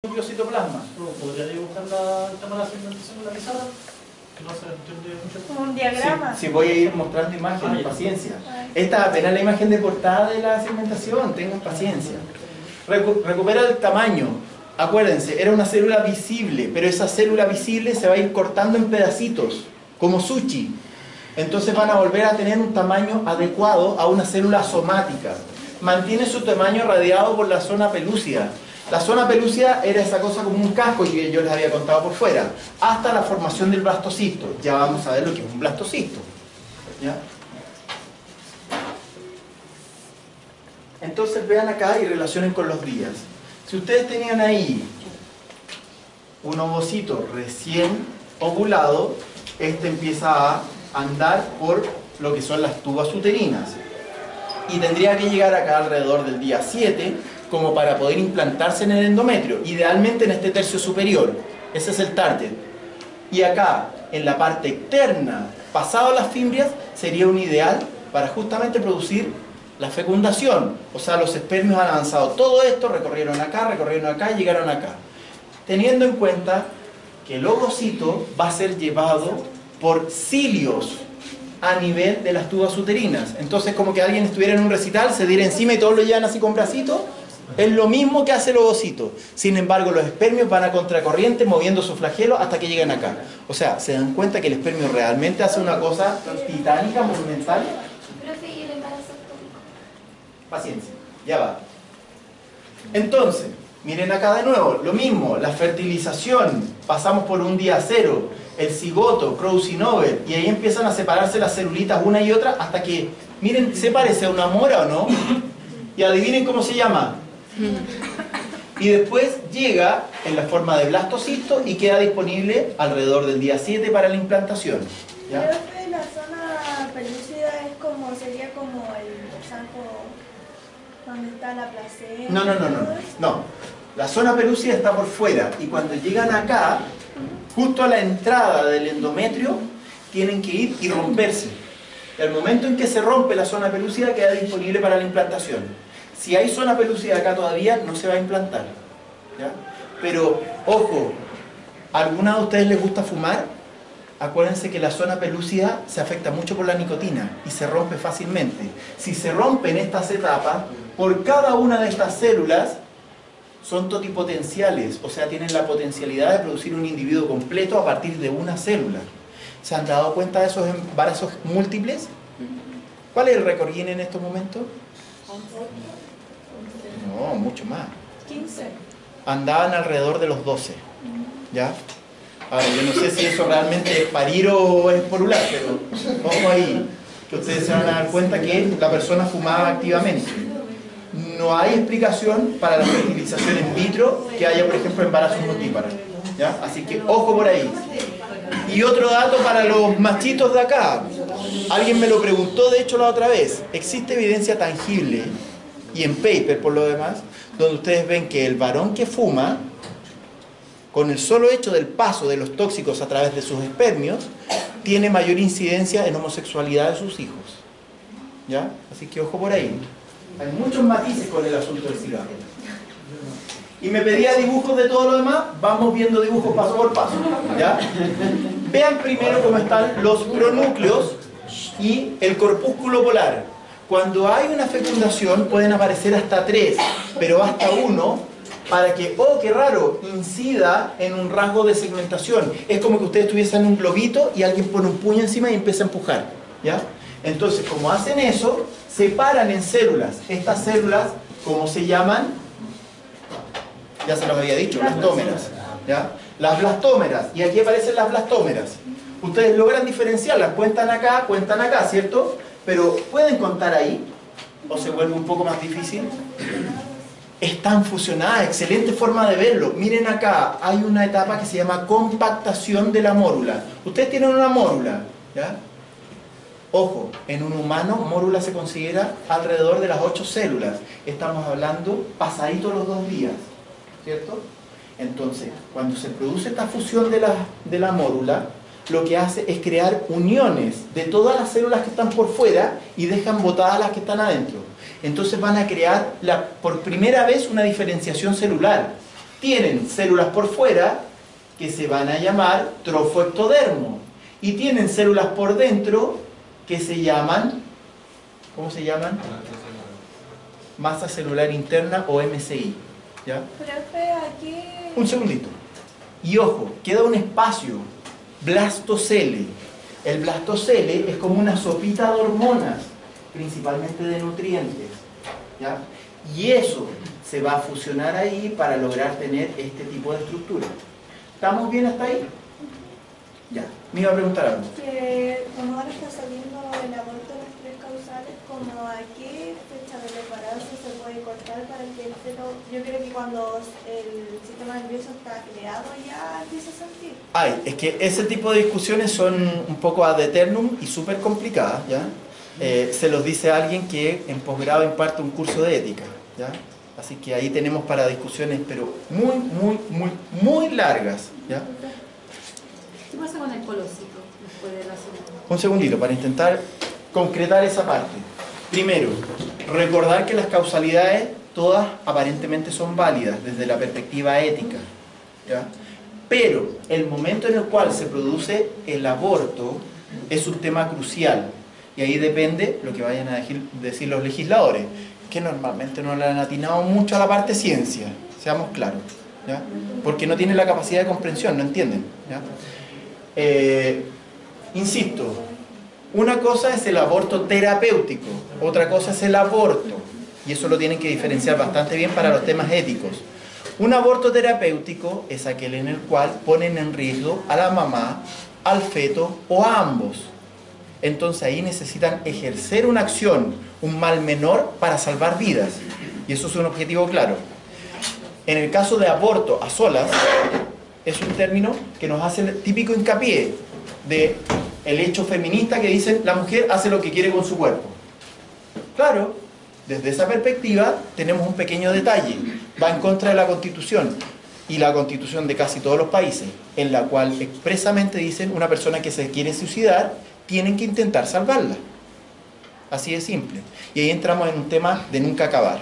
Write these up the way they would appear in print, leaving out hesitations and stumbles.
núcleo citoplasma. ¿Podría dibujar el tema de la segmentación en la pizarra? Que no se entiende mucho. Como un diagrama. Sí, voy a ir mostrando imágenes, paciencia. Esta apenas la imagen de portada de la segmentación, tengan paciencia. Recupera el tamaño. Acuérdense, era una célula visible, pero esa célula visible se va a ir cortando en pedacitos, como sushi. Entonces van a volver a tener un tamaño adecuado a una célula somática. Mantiene su tamaño radiado por la zona pelúcida. La zona pelúcida era esa cosa como un casco que yo les había contado por fuera, hasta la formación del blastocisto. Ya vamos a ver lo que es un blastocisto. ¿Ya? Entonces vean acá y relacionen con los días. Si ustedes tenían ahí un ovocito recién ovulado, este empieza a andar por lo que son las tubas uterinas. Y tendría que llegar acá alrededor del día 7 como para poder implantarse en el endometrio, idealmente en este tercio superior. Ese es el target. Y acá, en la parte externa, pasado las fimbrias, sería un ideal para justamente producir la fecundación. O sea, los espermios han avanzado todo esto, recorrieron acá y llegaron acá. Teniendo en cuenta que el ovocito va a ser llevado por cilios a nivel de las tubas uterinas. Entonces, como que alguien estuviera en un recital, se diera encima y todos lo llevan así con bracitos. Es lo mismo que hace el ovocito. Sin embargo, los espermios van a contracorriente moviendo su flagelo hasta que llegan acá. O sea, ¿se dan cuenta que el espermio realmente hace una cosa titánica, monumental? Profe, ¿y el embarazo ectópico? Paciencia, ya va. Entonces, miren acá de nuevo, lo mismo, la fertilización, pasamos por un día cero, el cigoto, Crouzin over, y ahí empiezan a separarse las celulitas una y otra hasta que, miren, ¿se parece a una mora o no? Y adivinen cómo se llama. Y después llega en la forma de blastocisto y queda disponible alrededor del día 7 para la implantación. ¿Ya? Creo que la zona pelúcida es como, sería como el saco donde está la placenta. No. La zona pelúcida está por fuera y cuando llegan acá, justo a la entrada del endometrio, tienen que ir y romperse. El momento en que se rompe la zona pelúcida queda disponible para la implantación. Si hay zona pelúcida acá todavía, no se va a implantar. ¿Ya? Pero, ojo, ¿a alguna de ustedes les gusta fumar? Acuérdense que la zona pelúcida se afecta mucho por la nicotina y se rompe fácilmente. Si se rompen estas etapas, por cada una de estas células son totipotenciales, o sea, tienen la potencialidad de producir un individuo completo a partir de una célula. ¿Se han dado cuenta de esos embarazos múltiples? ¿Cuál es el récord Guinness en estos momentos? No, mucho más. 15. Andaban alrededor de los 12. ¿Ya? Ahora, yo no sé si eso realmente es parir o es porular, pero ojo ahí, que ustedes se van a dar cuenta que la persona fumaba activamente. No hay explicación para la fertilización in vitro que haya, por ejemplo, embarazos multíparos. ¿Ya? Así que ojo por ahí. Y otro dato para los machitos de acá. Alguien me lo preguntó, de hecho, la otra vez. ¿Existe evidencia tangible, y en paper por lo demás, donde ustedes ven que el varón que fuma, con el solo hecho del paso de los tóxicos a través de sus espermios, tiene mayor incidencia en homosexualidad de sus hijos? ¿Ya? Así que ojo por ahí. Hay muchos matices con el asunto del cigarro. Y me pedía dibujos de todo lo demás, vamos viendo dibujos paso por paso. ¿Ya? Vean primero cómo están los pronúcleos y el corpúsculo polar. Cuando hay una fecundación pueden aparecer hasta 3, pero hasta 1, para que, oh, qué raro, incida en un rasgo de segmentación. Es como que ustedes tuviesen un globito y alguien pone un puño encima y empieza a empujar. ¿Ya? Entonces, como hacen eso, se paran en células. Estas células, ¿cómo se llaman? Ya se los había dicho, blastómeras. ¿Ya? Las blastómeras. Y aquí aparecen las blastómeras. Ustedes logran diferenciarlas. Cuentan acá, ¿cierto? Pero ¿pueden contar ahí? ¿O se vuelve un poco más difícil? Están fusionadas, excelente forma de verlo. Miren acá, hay una etapa que se llama compactación de la mórula. Ustedes tienen una mórula, ¿ya? Ojo, en un humano, mórula se considera alrededor de las 8 células. Estamos hablando pasadito los 2 días, ¿cierto? Entonces, cuando se produce esta fusión de la mórula, lo que hace es crear uniones de todas las células que están por fuera y dejan botadas las que están adentro. Entonces van a crear por primera vez una diferenciación celular. tienen células por fuera que se van a llamar trofoectodermo y tienen células por dentro que se llaman, ¿cómo se llaman? Masa celular interna o MCI. ¿Ya? Profe, aquí... Un segundito. Y ojo, queda un espacio, blastocele. El blastocele es como una sopita de hormonas, principalmente de nutrientes. ¿Ya? Y eso se va a fusionar ahí para lograr tener este tipo de estructura. ¿Estamos bien hasta ahí? Ya. Me iba a preguntar algo. Que como ahora está saliendo el aborto de las 3 causales, como a qué fecha del embarazo se puede cortar para que el feto, yo creo que cuando el sistema nervioso está creado ya empieza a sentir. Ay, es que ese tipo de discusiones son un poco ad eternum y súper complicadas, ¿ya? Se los dice alguien que en posgrado imparte un curso de ética, ¿ya? Así que ahí tenemos para discusiones, pero muy largas, ¿ya? ¿Qué pasa con el colocito después de la segunda? Un segundito, para intentar concretar esa parte. Primero, recordar que las causalidades todas aparentemente son válidas desde la perspectiva ética, ¿ya? Pero el momento en el cual se produce el aborto es un tema crucial y ahí depende lo que vayan a decir los legisladores, que normalmente no le han atinado mucho a la parte ciencia, seamos claros, ¿ya? Porque no tienen la capacidad de comprensión, no entienden, ¿ya? Insisto, una cosa es el aborto terapéutico, otra cosa es el aborto, y eso lo tienen que diferenciar bastante bien para los temas éticos. Un aborto terapéutico es aquel en el cual ponen en riesgo a la mamá, al feto o a ambos. Entonces ahí necesitan ejercer una acción, un mal menor para salvar vidas, y eso es un objetivo claro. En el caso de aborto a solas, es un término que nos hace el típico hincapié de el hecho feminista que dicen la mujer hace lo que quiere con su cuerpo. Claro, desde esa perspectiva tenemos un pequeño detalle, va en contra de la Constitución y la Constitución de casi todos los países, en la cual expresamente dicen una persona que se quiere suicidar, tienen que intentar salvarla. Así de simple. Y ahí entramos en un tema de nunca acabar.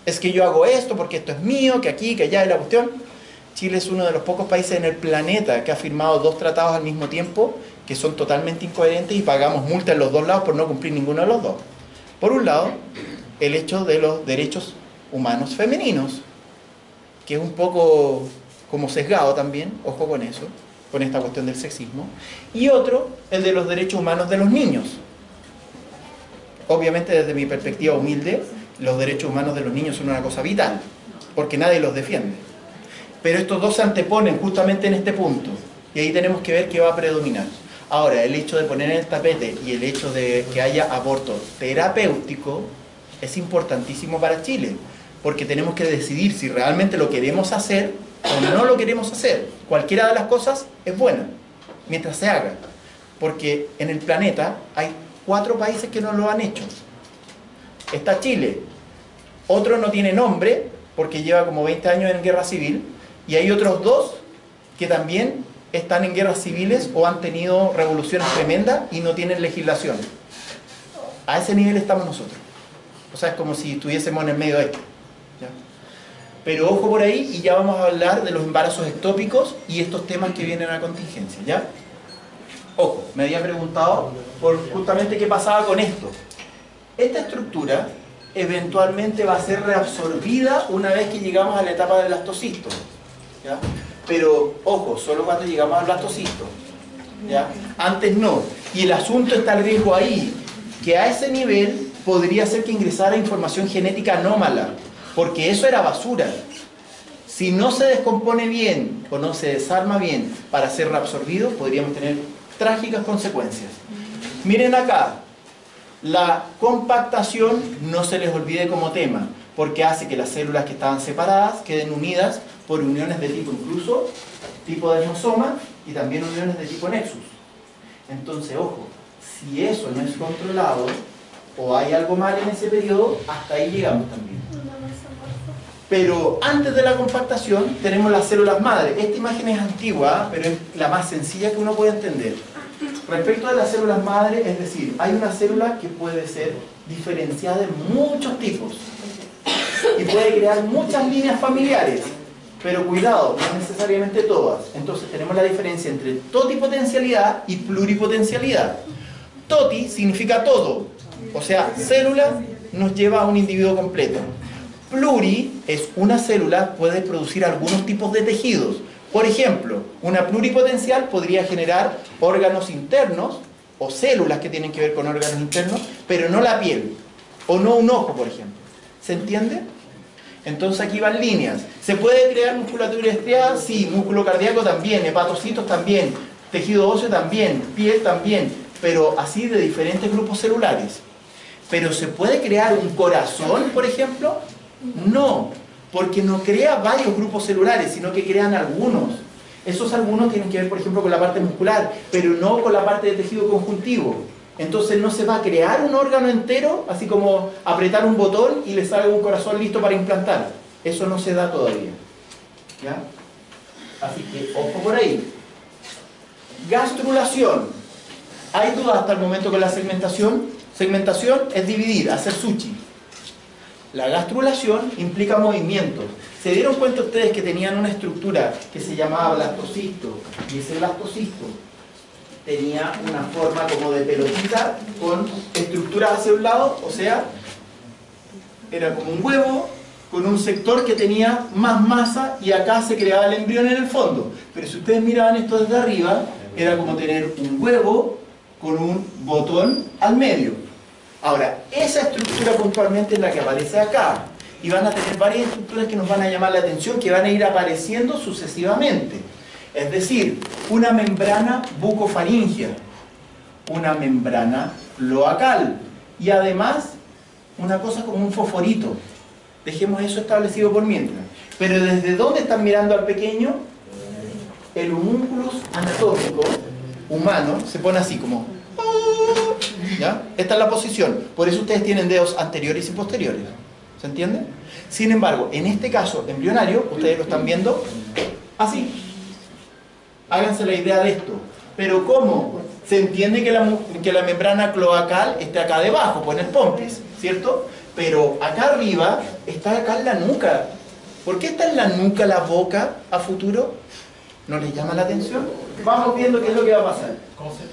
Es que yo hago esto porque esto es mío, que aquí, que allá, y la cuestión. Chile es uno de los pocos países en el planeta que ha firmado 2 tratados al mismo tiempo que son totalmente incoherentes y pagamos multa en los 2 lados por no cumplir ninguno de los 2. Por un lado, el hecho de los derechos humanos femeninos, que es un poco como sesgado también, ojo con eso, con esta cuestión del sexismo, y otro, el de los derechos humanos de los niños. Obviamente, desde mi perspectiva humilde, los derechos humanos de los niños son una cosa vital, porque nadie los defiende. Pero estos dos se anteponen justamente en este punto, y ahí tenemos que ver qué va a predominar. Ahora, el hecho de poner en el tapete y el hecho de que haya aborto terapéutico es importantísimo para Chile, porque tenemos que decidir si realmente lo queremos hacer o no lo queremos hacer. Cualquiera de las cosas es buena, mientras se haga, porque en el planeta hay 4 países que no lo han hecho. Está Chile, otro no tiene nombre porque lleva como 20 años en guerra civil, y hay otros 2 que también están en guerras civiles o han tenido revoluciones tremendas y no tienen legislación. A ese nivel estamos nosotros. O sea, es como si estuviésemos en el medio de esto, ¿ya? Pero ojo por ahí, y ya vamos a hablar de los embarazos ectópicos y estos temas que vienen a contingencia, ¿ya? Ojo, me había preguntado por justamente qué pasaba con esto. Esta estructura eventualmente va a ser reabsorbida una vez que llegamos a la etapa del blastocisto, ¿ya? Pero, ojo, solo cuando llegamos al blastocisto, ¿ya? Antes no. Y el asunto está el riesgo ahí, que a ese nivel podría ser que ingresara información genética anómala, porque eso era basura. Si no se descompone bien o no se desarma bien para ser reabsorbido, podríamos tener trágicas consecuencias. Miren acá, la compactación no se les olvide como tema, porque hace que las células que estaban separadas queden unidas por uniones de tipo incluso, tipo de desmosoma, y también uniones de tipo nexus. Entonces, ojo, si eso no es controlado, o hay algo mal en ese periodo, hasta ahí llegamos también. Pero antes de la compactación tenemos las células madre. Esta imagen es antigua, pero es la más sencilla que uno puede entender. Respecto a las células madre, es decir, hay una célula que puede ser diferenciada de muchos tipos y puede crear muchas líneas familiares. Pero cuidado, no necesariamente todas. Entonces tenemos la diferencia entre totipotencialidad y pluripotencialidad. Toti significa todo, o sea, célula nos lleva a un individuo completo. Pluri es una célula, puede producir algunos tipos de tejidos. Por ejemplo, una pluripotencial podría generar órganos internos o células que tienen que ver con órganos internos, pero no la piel, o no un ojo, por ejemplo. ¿Se entiende? Entonces aquí van líneas. ¿Se puede crear musculatura estriada? Sí. Músculo cardíaco también, hepatocitos también, tejido óseo también, piel también, pero así de diferentes grupos celulares. ¿Pero se puede crear un corazón, por ejemplo? No, porque no crea varios grupos celulares, sino que crean algunos. Esos algunos tienen que ver, por ejemplo, con la parte muscular, pero no con la parte de tejido conjuntivo. Entonces no se va a crear un órgano entero, así como apretar un botón y le salga un corazón listo para implantar. Eso no se da todavía. ¿Ya? Así que ojo por ahí. Gastrulación. ¿Hay dudas hasta el momento con la segmentación? Segmentación es dividir, hacer sushi. La gastrulación implica movimientos. ¿Se dieron cuenta ustedes que tenían una estructura que se llamaba blastocisto? Y ese blastocisto tenía una forma como de pelotita con estructuras hacia un lado, o sea, era como un huevo con un sector que tenía más masa y acá se creaba el embrión en el fondo. Pero si ustedes miraban esto desde arriba, era como tener un huevo con un botón al medio. Ahora, esa estructura puntualmente es la que aparece acá. Y van a tener varias estructuras que nos van a llamar la atención, que van a ir apareciendo sucesivamente. Es decir, una membrana bucofaringea, una membrana cloacal y además una cosa como un fosforito. Dejemos eso establecido por mientras. Pero ¿desde dónde están mirando al pequeño? El homúnculus anatómico humano se pone así como... ¿Ya? Esta es la posición. Por eso ustedes tienen dedos anteriores y posteriores. ¿Se entiende? Sin embargo, en este caso embrionario, ustedes lo están viendo así. Háganse la idea de esto. Pero ¿cómo? Se entiende que la membrana cloacal está acá debajo, pues en el pompis, ¿cierto? Pero acá arriba está acá en la nuca. ¿Por qué está en la nuca la boca a futuro? ¿No les llama la atención? Vamos viendo qué es lo que va a pasar. ¿Cómo se llama?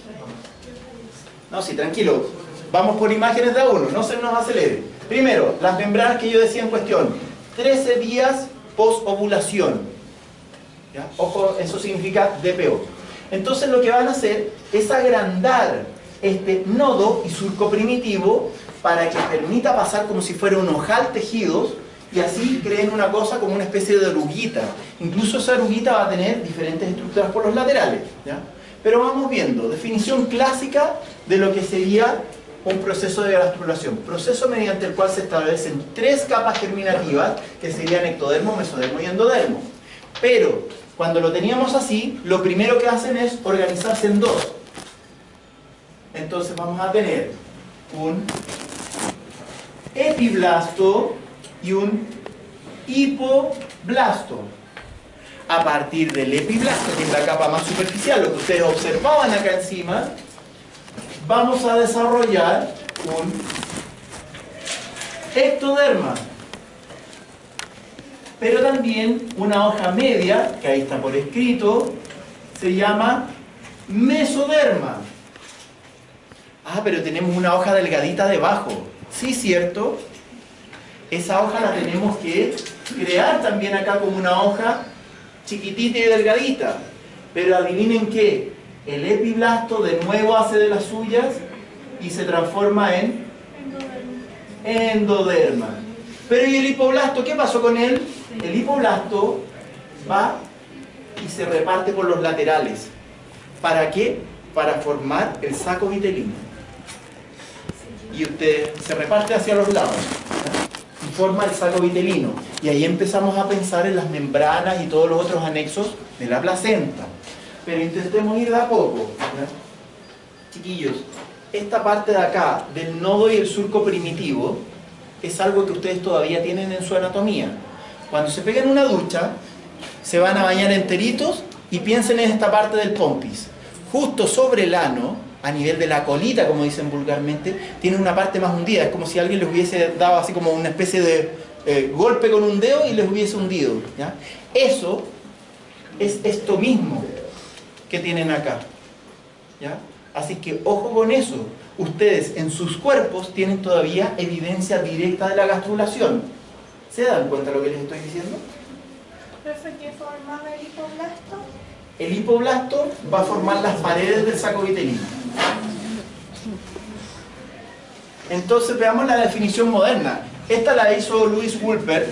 No, sí, tranquilo. Vamos por imágenes de a uno, no se nos acelere. Primero, las membranas que yo decía en cuestión. 13 días post-ovulación. ¿Ya? Ojo, eso significa DPO. Entonces lo que van a hacer es agrandar este nodo y surco primitivo para que permita pasar como si fuera un ojal tejidos y así creen una cosa como una especie de oruguita. Incluso esa oruguita va a tener diferentes estructuras por los laterales. ¿Ya? Pero vamos viendo, definición clásica de lo que sería un proceso de gastrulación. Proceso mediante el cual se establecen 3 capas germinativas que serían ectodermo, mesodermo y endodermo. Pero cuando lo teníamos así, lo primero que hacen es organizarse en 2. Entonces vamos a tener un epiblasto y un hipoblasto. A partir del epiblasto, que es la capa más superficial, lo que ustedes observaban acá encima, vamos a desarrollar un ectoderma. Pero también una hoja media, que ahí está por escrito, se llama mesoderma. Ah, pero tenemos una hoja delgadita debajo. Sí, cierto. Esa hoja la tenemos que crear también acá como una hoja chiquitita y delgadita. Pero adivinen qué, el epiblasto de nuevo hace de las suyas y se transforma en endoderma. Pero ¿y el hipoblasto? ¿Qué pasó con él? El hipoblasto va y se reparte por los laterales. ¿Para qué? Para formar el saco vitelino. Y usted se reparte hacia los lados y forma el saco vitelino. Y ahí empezamos a pensar en las membranas y todos los otros anexos de la placenta. Pero intentemos ir de a poco. ¿Ya? Chiquillos, esta parte de acá, del nodo y el surco primitivo, es algo que ustedes todavía tienen en su anatomía. Cuando se pegan una ducha, se van a bañar enteritos y piensen en esta parte del pompis. Justo sobre el ano, a nivel de la colita, como dicen vulgarmente, tiene una parte más hundida. Es como si alguien les hubiese dado así como una especie de golpe con un dedo y les hubiese hundido, ¿ya? Eso es esto mismo que tienen acá, ¿ya? Así que ojo con eso. Ustedes en sus cuerpos tienen todavía evidencia directa de la gastrulación. ¿Se dan cuenta de lo que les estoy diciendo? Profe, ¿qué formaba el hipoblasto? El hipoblasto va a formar las paredes del saco vitelino. Entonces veamos la definición moderna. Esta la hizo Louis Wolpert.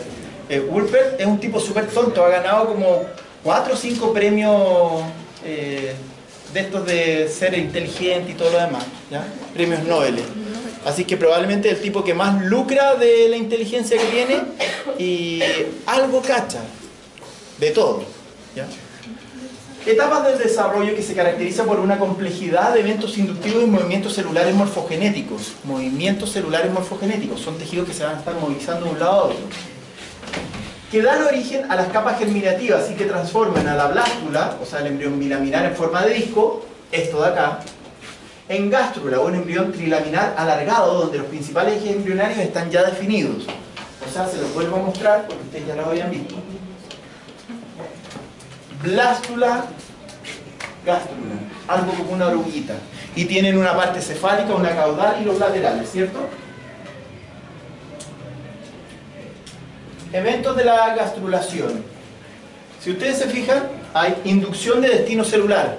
Wolpert es un tipo súper tonto, ha ganado como 4 o 5 premios de estos de ser inteligente y todo lo demás, ¿ya? Premios Nobel. Así que probablemente el tipo que más lucra de la inteligencia que tiene y algo cacha de todo, ¿ya? Etapas del desarrollo que se caracteriza por una complejidad de eventos inductivos y movimientos celulares morfogenéticos. Movimientos celulares morfogenéticos son tejidos que se van a estar movilizando de un lado a otro, que dan origen a las capas germinativas y que transforman a la blástula, o sea el embrión bilaminar en forma de disco, esto de acá, en gástrula o en embrión trilaminar alargado, donde los principales ejes embrionarios están ya definidos. O sea, se los vuelvo a mostrar porque ustedes ya lo habían visto. Blástula, gástrula, algo como una oruguita. Y tienen una parte cefálica, una caudal y los laterales, ¿cierto? Eventos de la gastrulación. Si ustedes se fijan, hay inducción de destino celular.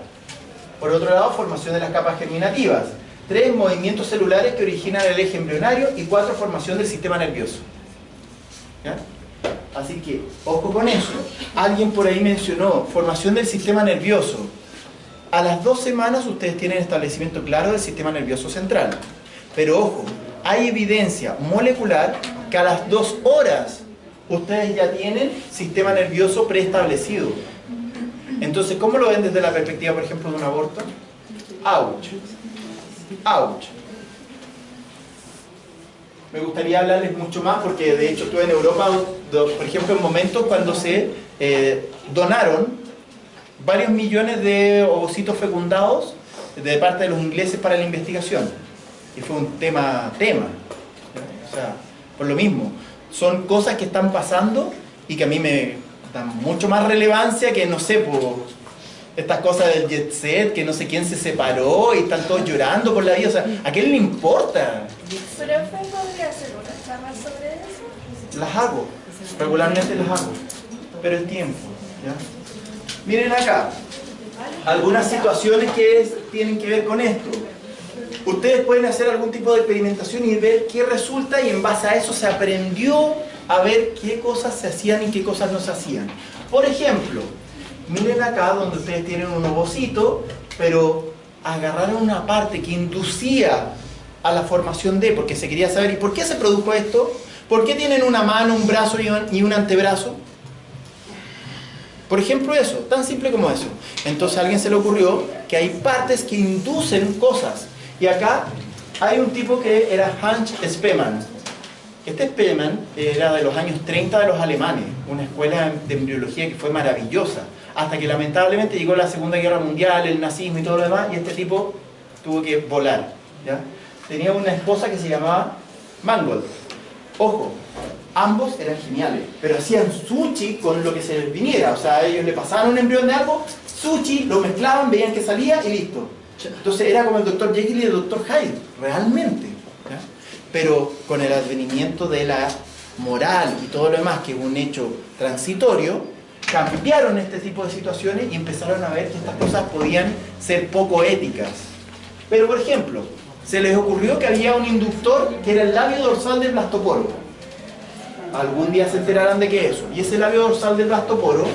Por otro lado, formación de las capas germinativas. 3, movimientos celulares que originan el eje embrionario. Y 4, formación del sistema nervioso. ¿Ya? Así que, ojo con eso. Alguien por ahí mencionó formación del sistema nervioso. A las 2 semanas ustedes tienen establecimiento claro del sistema nervioso central. Pero ojo, hay evidencia molecular que a las 2 horas ustedes ya tienen sistema nervioso preestablecido. Entonces, ¿cómo lo ven desde la perspectiva, por ejemplo, de un aborto? ¡Auch! ¡Auch! Me gustaría hablarles mucho más porque de hecho estuve en Europa, por ejemplo, en momentos cuando se donaron varios millones de ovocitos fecundados de parte de los ingleses para la investigación. Y fue un tema. O sea, por lo mismo. Son cosas que están pasando y que a mí me dan mucho más relevancia que, no sé, por estas cosas del jet set, que no sé quién se separó y están todos llorando por la vida. O sea, ¿a quién le importa? ¿Pero podría hacer una charla sobre eso? Las hago, regularmente las hago, pero el tiempo, ¿ya? Miren acá, algunas situaciones que tienen que ver con esto. Ustedes pueden hacer algún tipo de experimentación y ver qué resulta y en base a eso se aprendió a ver qué cosas se hacían y qué cosas no se hacían. Por ejemplo, miren acá donde ustedes tienen un ovocito, pero agarraron una parte que inducía a la formación de, porque se quería saber, ¿y por qué se produjo esto? ¿Por qué tienen una mano, un brazo y un antebrazo? Por ejemplo eso, tan simple como eso. Entonces a alguien se le ocurrió que hay partes que inducen cosas. Y acá hay un tipo que era Hans Spemann. Este Spemann era de los años 30 de los alemanes, una escuela de embriología que fue maravillosa, hasta que lamentablemente llegó la Segunda Guerra Mundial, el nazismo y todo lo demás, y este tipo tuvo que volar, ¿ya? Tenía una esposa que se llamaba Mangold. Ojo, ambos eran geniales, pero hacían sushi con lo que se les viniera. O sea, ellos le pasaban un embrión de algo, sushi, lo mezclaban, veían que salía y listo. Entonces era como el Dr. Jekyll y el Dr. Hyde, realmente, ¿ya? Pero con el advenimiento de la moral y todo lo demás, que es un hecho transitorio, cambiaron este tipo de situaciones y empezaron a ver que estas cosas podían ser poco éticas. Pero por ejemplo, se les ocurrió que había un inductor que era el labio dorsal del blastoporo. Algún día se enterarán de qué es eso. Y ese labio dorsal del blastoporo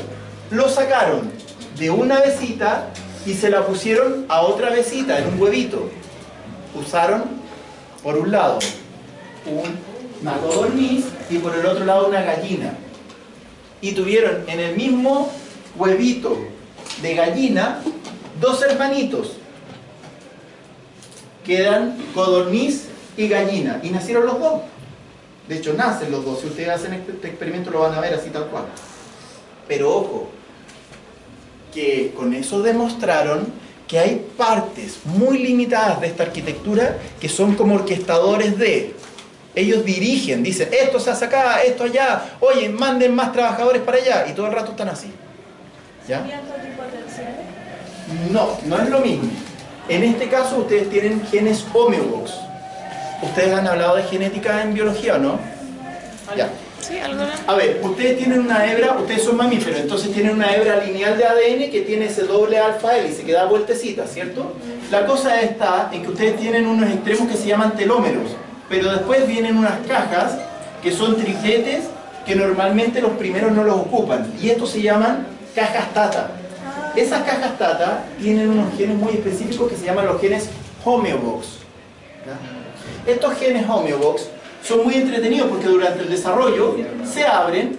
lo sacaron de una avecita y se la pusieron a otra avecita en un huevito. Usaron por un lado una codorniz y por el otro lado una gallina. Y tuvieron en el mismo huevito de gallina 2 hermanitos que eran codorniz y gallina, y nacieron los dos. De hecho nacen los dos. Si ustedes hacen este experimento lo van a ver así tal cual. Pero ojo, que con eso demostraron que hay partes muy limitadas de esta arquitectura que son como orquestadores de. Ellos dirigen, dicen, esto se hace acá, esto allá, oye, manden más trabajadores para allá, y todo el rato están así. ¿Ya? ¿Serían totipotenciales? No, no es lo mismo. En este caso ustedes tienen genes homeobox. ¿Ustedes han hablado de genética en biología o no? Ya. Sí, algo de... A ver, ustedes tienen una hebra, ustedes son mamíferos, entonces tienen una hebra lineal de ADN que tiene ese doble alfa hélice que da vueltecita, ¿cierto? La cosa está en que ustedes tienen unos extremos que se llaman telómeros, pero después vienen unas cajas que son tripletes que normalmente los primeros no los ocupan, y estos se llaman cajas Tata. Esas cajas Tata tienen unos genes muy específicos que se llaman los genes homeobox. ¿Ya? Estos genes homeobox son muy entretenidos porque durante el desarrollo se abren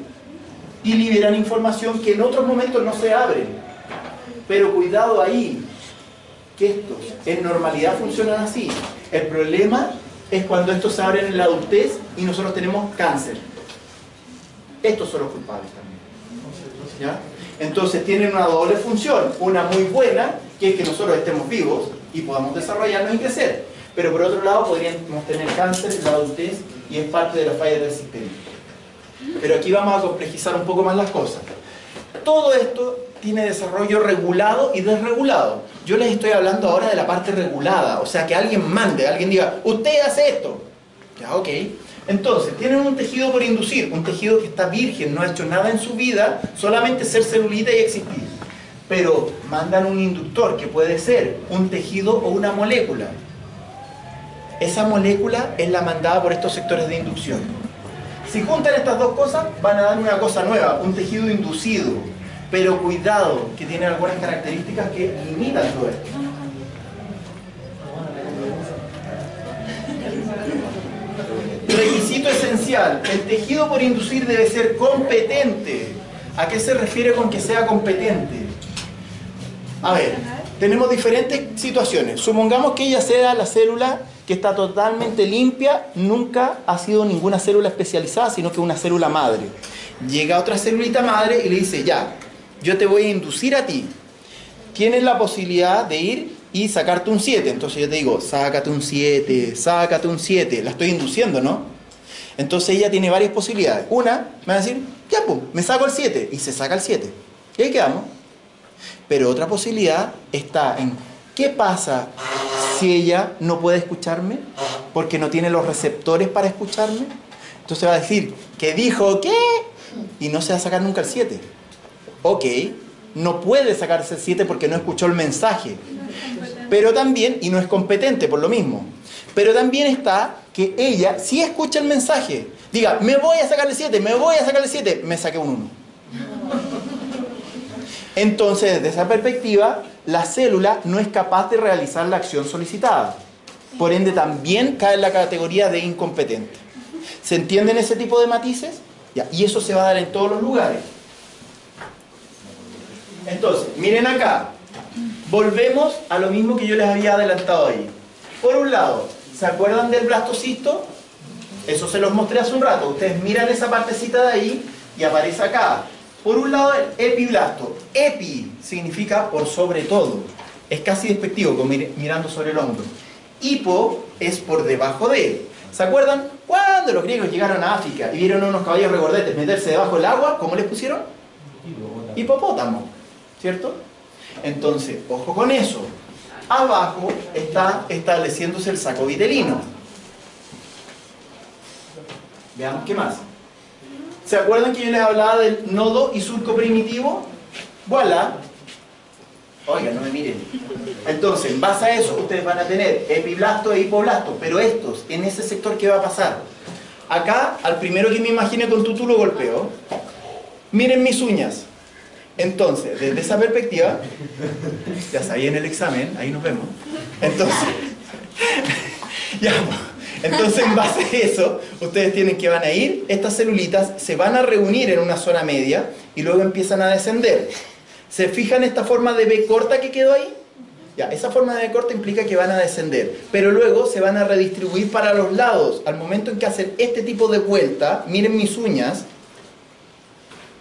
y liberan información que en otros momentos no se abren. Pero cuidado ahí, que estos en normalidad funcionan así. El problema es cuando estos se abren en la adultez y nosotros tenemos cáncer. Estos son los culpables también. ¿Ya? Entonces tienen una doble función, una muy buena, que es que nosotros estemos vivos y podamos desarrollarnos y crecer. Pero por otro lado podríamos tener cáncer en la adultez y es parte de la falla del sistema. Pero aquí vamos a complejizar un poco más las cosas. Todo esto tiene desarrollo regulado y desregulado. Yo les estoy hablando ahora de la parte regulada, o sea que alguien mande, alguien diga, usted hace esto. Ya, ok. Entonces, tienen un tejido por inducir, un tejido que está virgen, no ha hecho nada en su vida, solamente ser celulita y existir. Pero mandan un inductor que puede ser un tejido o una molécula. Esa molécula es la mandada por estos sectores de inducción. Si juntan estas dos cosas, van a dar una cosa nueva, un tejido inducido. Pero cuidado, que tiene algunas características que limitan todo esto. Requisito esencial, el tejido por inducir debe ser competente. ¿A qué se refiere con que sea competente? A ver, tenemos diferentes situaciones. Supongamos que ella sea la célula que está totalmente limpia, nunca ha sido ninguna célula especializada, sino que una célula madre. Llega otra célulita madre y le dice, ya, yo te voy a inducir a ti. Tienes la posibilidad de ir y sacarte un 7. Entonces yo te digo, sácate un 7, sácate un 7. La estoy induciendo, ¿no? Entonces ella tiene varias posibilidades. Una, me va a decir, ya pues, me saco el 7. Y se saca el 7. Y ahí quedamos. Pero otra posibilidad está en, ¿qué pasa si ella no puede escucharme? Porque no tiene los receptores para escucharme. Entonces va a decir, ¿qué dijo qué? Y no se va a sacar nunca el 7. Ok, no puede sacarse el 7 porque no escuchó el mensaje. Pero también, y no es competente por lo mismo, pero también está que ella sí escucha el mensaje. Diga, me voy a sacar el 7, me voy a sacar el 7, me saqué un 1. Entonces, desde esa perspectiva, la célula no es capaz de realizar la acción solicitada. Por ende, también cae en la categoría de incompetente. ¿Se entienden ese tipo de matices? Ya, y eso se va a dar en todos los lugares. Entonces, miren acá. Volvemos a lo mismo que yo les había adelantado ahí. Por un lado, ¿se acuerdan del blastocisto? Eso se los mostré hace un rato. Ustedes miran esa partecita de ahí y aparece acá. Por un lado, el epiblasto. Epi significa por sobre todo. Es casi despectivo, como mirando sobre el hombro. Hipo es por debajo de. ¿Se acuerdan? Cuando los griegos llegaron a África y vieron a unos caballos regordetes meterse debajo del agua, ¿cómo les pusieron? Hipopótamo, ¿cierto? Entonces, ojo con eso. Abajo está estableciéndose el saco vitelino. Veamos qué más. ¿Se acuerdan que yo les hablaba del nodo y surco primitivo? Voilà. Oigan, no me miren. Entonces, en base a eso, ustedes van a tener epiblasto e hipoblasto. Pero estos, en ese sector, ¿qué va a pasar? Acá, al primero que me imagine con tutú lo golpeo. Miren mis uñas. Entonces, desde esa perspectiva, ya sabía en el examen, ahí nos vemos. Entonces, ya, entonces en base a eso, ustedes tienen que van a ir, estas celulitas se van a reunir en una zona media y luego empiezan a descender. ¿Se fijan esta forma de B corta que quedó ahí? Ya, esa forma de B corta implica que van a descender, pero luego se van a redistribuir para los lados. Al momento en que hacen este tipo de vuelta, miren mis uñas,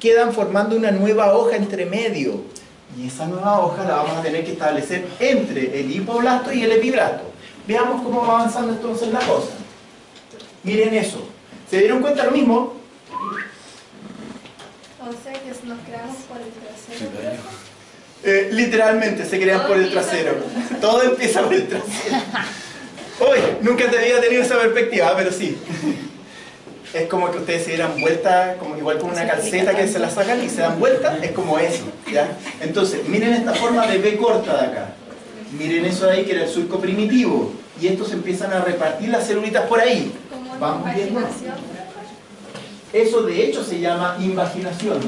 quedan formando una nueva hoja entre medio. Y esa nueva hoja la vamos a tener que establecer entre el hipoblasto y el epiblasto. Veamos cómo va avanzando entonces la cosa. Miren eso. ¿Se dieron cuenta lo mismo? O sea que nos creamos por el trasero. Literalmente se crean por el trasero. Todo empieza por el trasero. Uy, nunca te había tenido esa perspectiva, pero sí. Es como que ustedes se dieran vuelta, como, igual como una calceta que se la sacan y se dan vuelta, es como eso, ¿ya? Entonces, miren esta forma de B corta de acá. Miren eso de ahí que era el surco primitivo. Y estos empiezan a repartir las celulitas por ahí. Como Vamos una viendo. imaginación. Eso de hecho se llama invaginación.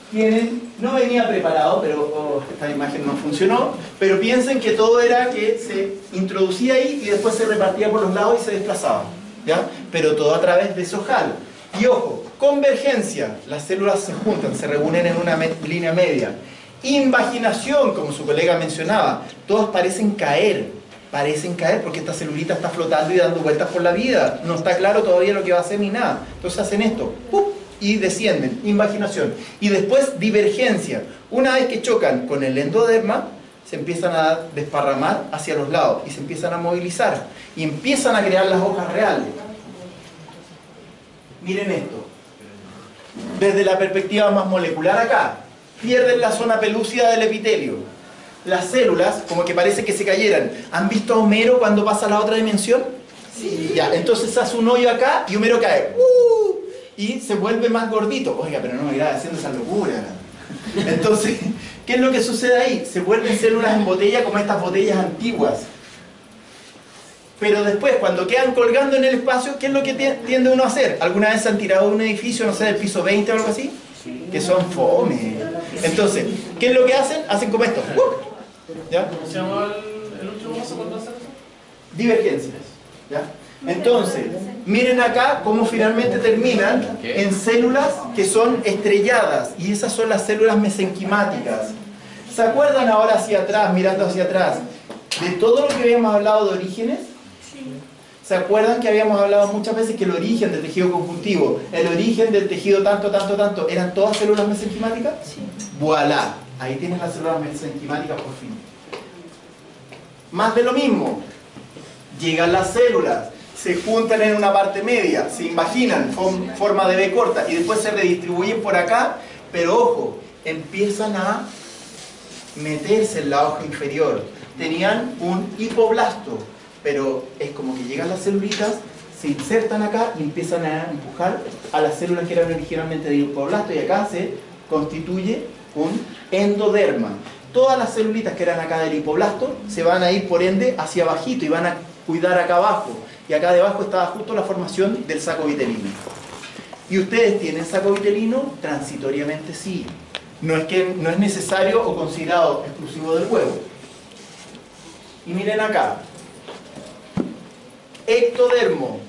Tienen, no venía preparado, pero esta imagen no funcionó, pero piensen que todo era que se introducía ahí y después se repartía por los lados y se desplazaba, ¿ya? Pero todo a través de ese ojal. Y ojo, convergencia, las células se juntan, se reúnen en una línea media. Invaginación, como su colega mencionaba, todas parecen caer porque esta celulita está flotando y dando vueltas por la vida, no está claro todavía lo que va a hacer ni nada. Entonces hacen esto, ¡pup! Y descienden, invaginación. Y después divergencia. Una vez que chocan con el endoderma, se empiezan a desparramar hacia los lados y se empiezan a movilizar y empiezan a crear las hojas reales. Miren esto. Desde la perspectiva más molecular acá, pierden la zona pelúcida del epitelio. Las células, como que parece que se cayeran. ¿Han visto a Homero cuando pasa a la otra dimensión? Sí. Ya, entonces hace un hoyo acá y Homero cae. Y se vuelve más gordito. Oiga, pero no me irá haciendo esa locura. Entonces, ¿qué es lo que sucede ahí? Se vuelven células en botella como estas botellas antiguas. Pero después, cuando quedan colgando en el espacio, ¿qué es lo que tiende uno a hacer? ¿Alguna vez se han tirado de un edificio, no sé, del piso 20 o algo así? Que son fome. Entonces, ¿qué es lo que hacen? Hacen como esto. ¿Ya? ¿Cómo se llama el último paso cuando hacen eso? Divergencias. ¿Ya? Entonces, miren acá cómo finalmente terminan en células que son estrelladas. Y esas son las células mesenquimáticas. ¿Se acuerdan ahora hacia atrás, mirando hacia atrás, de todo lo que habíamos hablado de orígenes? ¿Se acuerdan que habíamos hablado muchas veces que el origen del tejido conjuntivo, el origen del tejido tanto, eran todas células mesenquimáticas? Sí. ¡Voilá! Ahí tienes las células mesenquimáticas por fin. Más de lo mismo. Llegan las células, se juntan en una parte media, se imaginan con forma de B corta y después se redistribuyen por acá, pero ojo, empiezan a meterse en la hoja inferior. Tenían un hipoblasto, pero es como que llegan las celulitas, se insertan acá y empiezan a empujar a las células que eran originalmente de hipoblasto y acá se constituye un endoderma. Todas las celulitas que eran acá del hipoblasto se van a ir por ende hacia abajito y van a cuidar acá abajo. Y acá debajo estaba justo la formación del saco vitelino. ¿Y ustedes tienen saco vitelino? Transitoriamente sí. No es necesario o considerado exclusivo del huevo. Y miren acá. Ectodermo,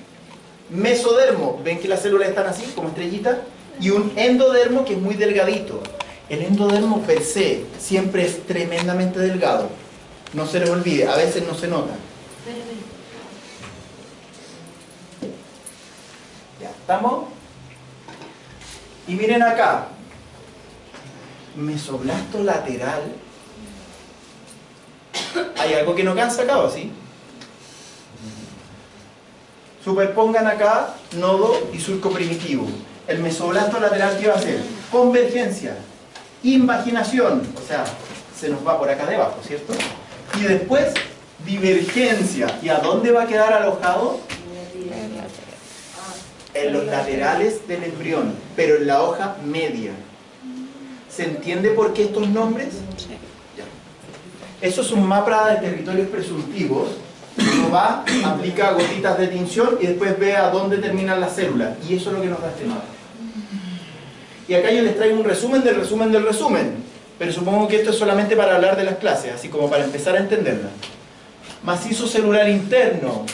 mesodermo, ven que las células están así, como estrellitas, y un endodermo que es muy delgadito. El endodermo per se siempre es tremendamente delgado. No se les olvide, a veces no se nota. Ya, ¿estamos? Y miren acá. Mesoblasto lateral. ¿Hay algo que no quedan sacado, sí? Superpongan acá nodo y surco primitivo. El mesoblasto lateral, ¿qué va a hacer? Convergencia, invaginación, o sea, se nos va por acá debajo, ¿cierto? Y después, divergencia. ¿Y a dónde va a quedar alojado? En los laterales del embrión, pero en la hoja media. ¿Se entiende por qué estos nombres? Ya. Eso es un mapa de territorios presuntivos. Uno va, aplica gotitas de tinción y después ve a dónde terminan las células. Y eso es lo que nos da este mapa. Y acá yo les traigo un resumen del resumen del resumen. Pero supongo que esto es solamente para hablar de las clases, así como para empezar a entenderlas. Macizo celular interno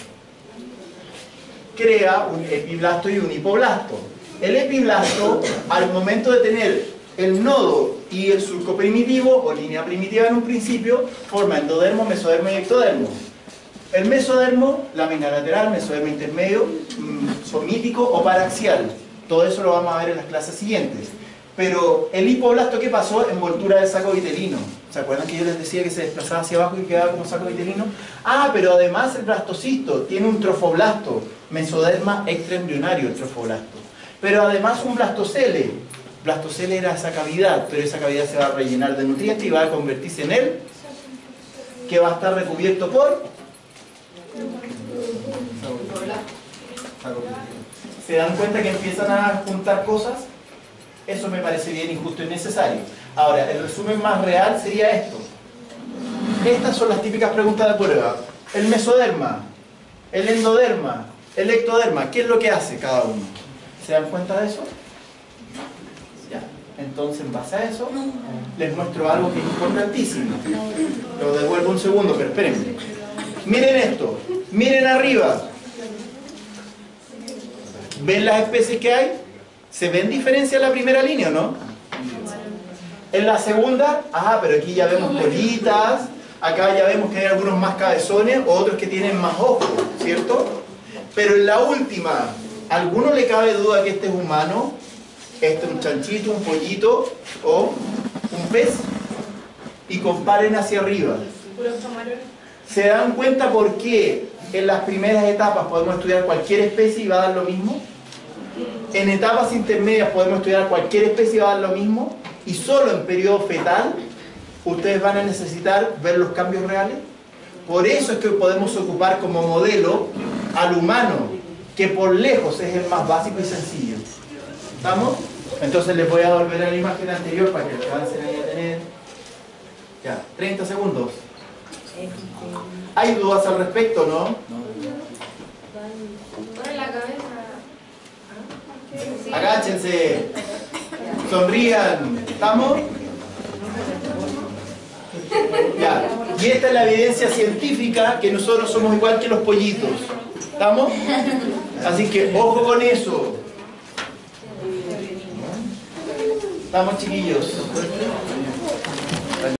crea un epiblasto y un hipoblasto. El epiblasto, al momento de tener el nodo y el surco primitivo, o línea primitiva en un principio, forma endodermo, mesodermo y ectodermo. El mesodermo, lámina lateral, mesodermo intermedio, somítico o paraxial. Todo eso lo vamos a ver en las clases siguientes. Pero el hipoblasto, ¿qué pasó? Envoltura del saco vitelino. ¿Se acuerdan que yo les decía que se desplazaba hacia abajo y quedaba como saco vitelino? Ah, pero además el blastocisto tiene un trofoblasto, mesoderma extraembrionario el trofoblasto. Pero además un blastocele. Blastocele era esa cavidad, pero esa cavidad se va a rellenar de nutrientes y va a convertirse en él, que va a estar recubierto por... ¿Se dan cuenta que empiezan a juntar cosas? Eso me parece bien injusto y necesario. Ahora, el resumen más real sería esto. Estas son las típicas preguntas de prueba. El mesoderma, el endoderma, el ectoderma, ¿qué es lo que hace cada uno? ¿Se dan cuenta de eso? Ya. Entonces, en base a eso, les muestro algo que es importantísimo. Lo devuelvo un segundo, pero espérenme. Miren esto. Miren arriba. ¿Ven las especies que hay? ¿Se ven diferencias en la primera línea o no? En la segunda, pero aquí ya vemos colitas, acá ya vemos que hay algunos más cabezones, otros que tienen más ojos, ¿cierto? Pero en la última, ¿a alguno le cabe duda que este es humano? Este es un chanchito, un pollito o un pez. Y comparen hacia arriba. ¿Se dan cuenta por qué en las primeras etapas podemos estudiar cualquier especie y va a dar lo mismo? En etapas intermedias podemos estudiar cualquier especie y va a dar lo mismo. Y solo en periodo fetal ustedes van a necesitar ver los cambios reales. Por eso es que podemos ocupar como modelo al humano, que por lejos es el más básico y sencillo. ¿Estamos? Entonces les voy a volver a la imagen anterior para que alcancen ahí a tener. Ya, 30 segundos. ¿Hay dudas al respecto, no? Pon la cabeza. Agáchense. Sonrían. ¿Estamos? Ya. Y esta es la evidencia científica que nosotros somos igual que los pollitos. ¿Estamos? Así que ojo con eso. ¿Estamos, chiquillos?